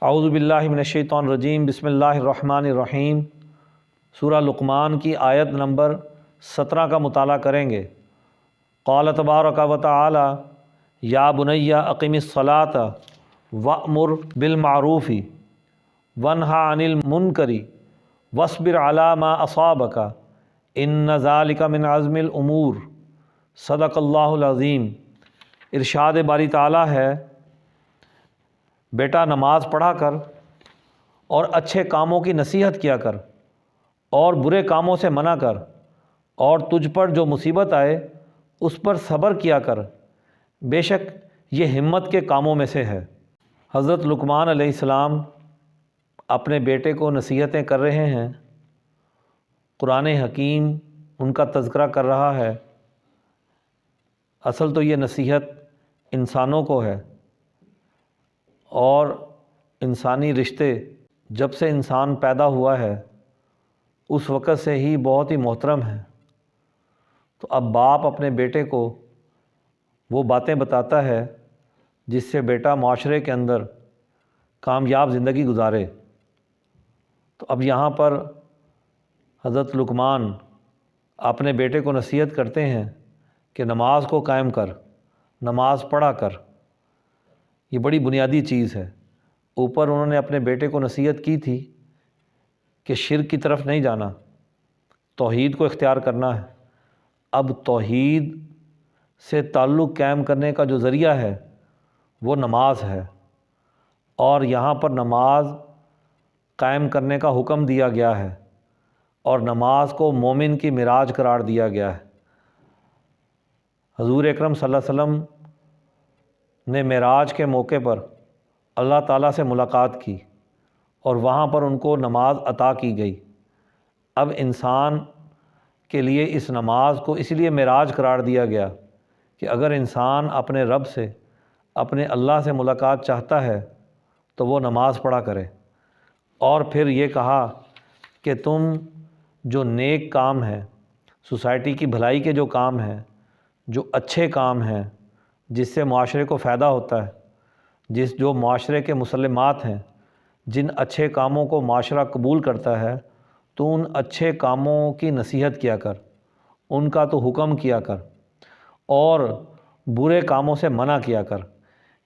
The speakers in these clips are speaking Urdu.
اعوذ باللہ من الشیطان الرجیم، بسم اللہ الرحمن الرحیم۔ سورہ لقمان کی آیت نمبر 17 کا مطالعہ کریں گے۔ قال تبارک و تعالی یا بنی اقم الصلاۃ وأمر بالمعروف وانہی عن المنکر واصبر علی ما اصابک ان ذلک من عزم الامور، صدق اللہ العظیم۔ ارشاد باری تعالیٰ ہے، بیٹا نماز پڑھا کر اور اچھے کاموں کی نصیحت کیا کر اور برے کاموں سے منع کر، اور تجھ پر جو مصیبت آئے اس پر صبر کیا کر، بے شک یہ ہمت کے کاموں میں سے ہے۔ حضرت لقمان علیہ السلام اپنے بیٹے کو نصیحتیں کر رہے ہیں۔ قرآن حکیم ان کا تذکرہ کر رہا ہے۔ اصل تو یہ نصیحت انسانوں کو ہے، اور انسانی رشتے جب سے انسان پیدا ہوا ہے اس وقت سے ہی بہت ہی محترم ہیں۔ تو اب باپ اپنے بیٹے کو وہ باتیں بتاتا ہے جس سے بیٹا معاشرے کے اندر کامیاب زندگی گزارے۔ تو اب یہاں پر حضرت لقمان اپنے بیٹے کو نصیحت کرتے ہیں کہ نماز کو قائم کر، نماز پڑھا کر۔ یہ بڑی بنیادی چیز ہے۔ اوپر انہوں نے اپنے بیٹے کو نصیحت کی تھی کہ شرک کی طرف نہیں جانا، توحید کو اختیار کرنا ہے۔ اب توحید سے تعلق قائم کرنے کا جو ذریعہ ہے وہ نماز ہے، اور یہاں پر نماز قائم کرنے کا حکم دیا گیا ہے، اور نماز کو مومن کی معراج قرار دیا گیا ہے۔ حضور اکرم صلی اللہ علیہ وسلم نے معراج کے موقع پر اللہ تعالیٰ سے ملاقات کی اور وہاں پر ان کو نماز عطا کی گئی۔ اب انسان کے لیے اس نماز کو اس لیے معراج قرار دیا گیا کہ اگر انسان اپنے رب سے، اپنے اللہ سے ملاقات چاہتا ہے تو وہ نماز پڑھا کرے۔ اور پھر یہ کہا کہ تم جو نیک کام ہیں، سوسائٹی کی بھلائی کے جو کام ہیں، جو اچھے کام ہیں جس سے معاشرے کو فائدہ ہوتا ہے، جو معاشرے کے مسلمات ہیں، جن اچھے کاموں کو معاشرہ قبول کرتا ہے، تو ان اچھے کاموں کی نصیحت کیا کر، ان کا تو حکم کیا کر، اور برے کاموں سے منع کیا کر۔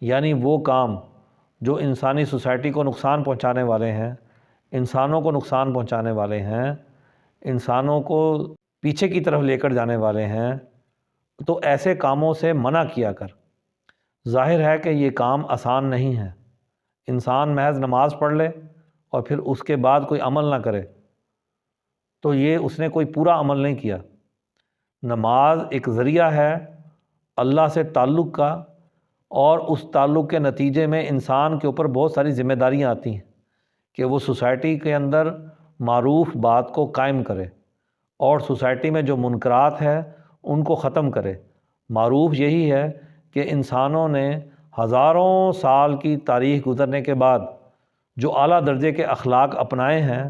یعنی وہ کام جو انسانی سوسائٹی کو نقصان پہنچانے والے ہیں، انسانوں کو نقصان پہنچانے والے ہیں، انسانوں کو پیچھے کی طرف لے کر جانے والے ہیں، تو ایسے کاموں سے منع کیا کر۔ ظاہر ہے کہ یہ کام آسان نہیں ہے۔ انسان محض نماز پڑھ لے اور پھر اس کے بعد کوئی عمل نہ کرے تو یہ اس نے کوئی پورا عمل نہیں کیا۔ نماز ایک ذریعہ ہے اللہ سے تعلق کا، اور اس تعلق کے نتیجے میں انسان کے اوپر بہت ساری ذمہ داریاں آتی ہیں کہ وہ سوسائٹی کے اندر معروف بات کو قائم کرے، اور سوسائٹی میں جو منکرات ہیں ان کو ختم کرے۔ معروف یہی ہے کہ انسانوں نے ہزاروں سال کی تاریخ گزرنے کے بعد جو اعلیٰ درجے کے اخلاق اپنائے ہیں،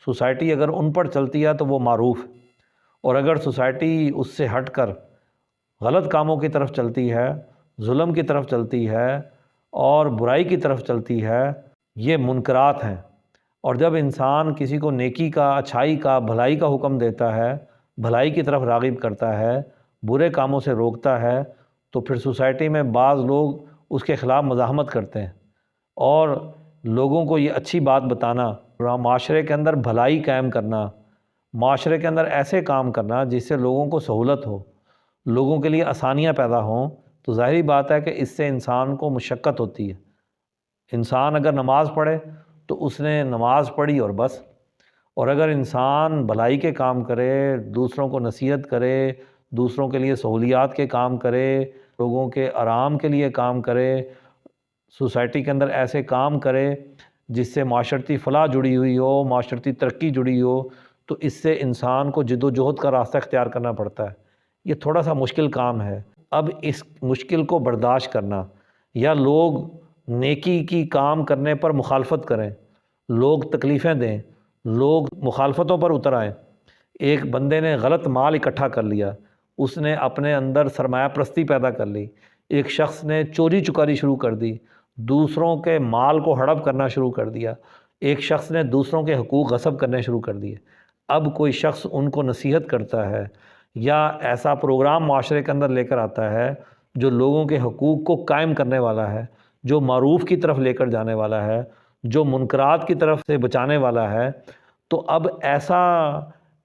سوسائٹی اگر ان پر چلتی ہے تو وہ معروف ہے، اور اگر سوسائٹی اس سے ہٹ کر غلط کاموں کی طرف چلتی ہے، ظلم کی طرف چلتی ہے اور برائی کی طرف چلتی ہے، یہ منکرات ہیں۔ اور جب انسان کسی کو نیکی کا، اچھائی کا، بھلائی کا حکم دیتا ہے، بھلائی کی طرف راغب کرتا ہے، برے کاموں سے روکتا ہے، تو پھر سوسائٹی میں بعض لوگ اس کے خلاف مزاحمت کرتے ہیں، اور لوگوں کو یہ اچھی بات بتانا، معاشرے کے اندر بھلائی قائم کرنا، معاشرے کے اندر ایسے کام کرنا جس سے لوگوں کو سہولت ہو، لوگوں کے لیے آسانیاں پیدا ہوں، تو ظاہری بات ہے کہ اس سے انسان کو مشقت ہوتی ہے۔ انسان اگر نماز پڑھے تو اس نے نماز پڑھی اور بس، اور اگر انسان بھلائی کے کام کرے، دوسروں کو نصیحت کرے، دوسروں کے لیے سہولیات کے کام کرے، لوگوں کے آرام کے لیے کام کرے، سوسائٹی کے اندر ایسے کام کرے جس سے معاشرتی فلاح جڑی ہوئی ہو، معاشرتی ترقی جڑی ہو، تو اس سے انسان کو جد و جہد کا راستہ اختیار کرنا پڑتا ہے۔ یہ تھوڑا سا مشکل کام ہے۔ اب اس مشکل کو برداشت کرنا، یا لوگ نیکی کی کام کرنے پر مخالفت کریں، لوگ تکلیفیں دیں، لوگ مخالفتوں پر اتر آئیں۔ ایک بندے نے غلط مال اکٹھا کر لیا، اس نے اپنے اندر سرمایہ پرستی پیدا کر لی، ایک شخص نے چوری چکاری شروع کر دی، دوسروں کے مال کو ہڑپ کرنا شروع کر دیا، ایک شخص نے دوسروں کے حقوق غصب کرنے شروع کر دیے، اب کوئی شخص ان کو نصیحت کرتا ہے یا ایسا پروگرام معاشرے کے اندر لے کر آتا ہے جو لوگوں کے حقوق کو قائم کرنے والا ہے، جو معروف کی طرف لے کر جانے والا ہے، جو منکرات کی طرف سے بچانے والا ہے، تو اب ایسا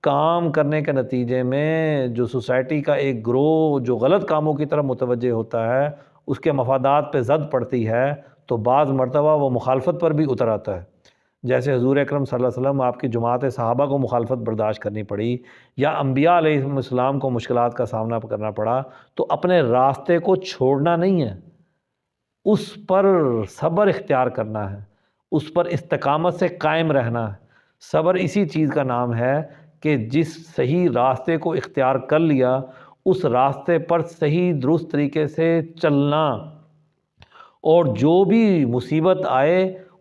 کام کرنے کے نتیجے میں جو سوسائٹی کا ایک گروہ جو غلط کاموں کی طرف متوجہ ہوتا ہے، اس کے مفادات پہ زد پڑتی ہے، تو بعض مرتبہ وہ مخالفت پر بھی اتر آتا ہے۔ جیسے حضور اکرم صلی اللہ علیہ وسلم آپ کی جماعت صحابہ کو مخالفت برداشت کرنی پڑی، یا انبیاء علیہ السلام کو مشکلات کا سامنا کرنا پڑا، تو اپنے راستے کو چھوڑنا نہیں ہے، اس پر صبر اختیار کرنا ہے، اس پر استقامت سے قائم رہنا ہے۔ صبر اسی چیز کا نام ہے کہ جس صحیح راستے کو اختیار کر لیا، اس راستے پر صحیح درست طریقے سے چلنا، اور جو بھی مصیبت آئے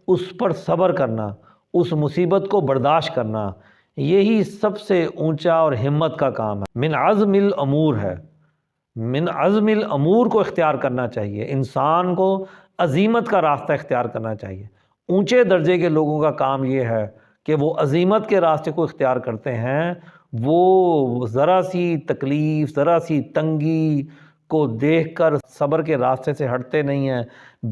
اس پر صبر کرنا، اس مصیبت کو برداشت کرنا، یہی سب سے اونچا اور ہمت کا کام ہے، من عزم الامور ہے۔ من عزم الامور کو اختیار کرنا چاہیے، انسان کو عزیمت کا راستہ اختیار کرنا چاہیے۔ اونچے درجے کے لوگوں کا کام یہ ہے کہ وہ عزیمت کے راستے کو اختیار کرتے ہیں، وہ ذرا سی تکلیف، ذرا سی تنگی کو دیکھ کر صبر کے راستے سے ہٹتے نہیں ہیں،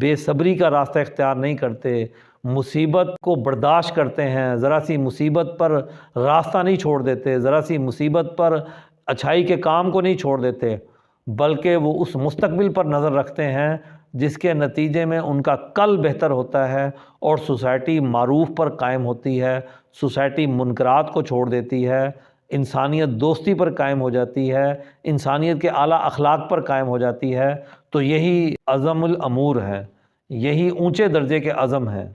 بے صبری کا راستہ اختیار نہیں کرتے، مصیبت کو برداشت کرتے ہیں، ذرا سی مصیبت پر راستہ نہیں چھوڑ دیتے، ذرا سی مصیبت پر اچھائی کے کام کو نہیں چھوڑ دیتے، بلکہ وہ اس مستقبل پر نظر رکھتے ہیں جس کے نتیجے میں ان کا کل بہتر ہوتا ہے، اور سوسائٹی معروف پر قائم ہوتی ہے، سوسائٹی منکرات کو چھوڑ دیتی ہے، انسانیت دوستی پر قائم ہو جاتی ہے، انسانیت کے اعلیٰ اخلاق پر قائم ہو جاتی ہے۔ تو یہی عزم الامور ہے، یہی اونچے درجے کے عزم ہے۔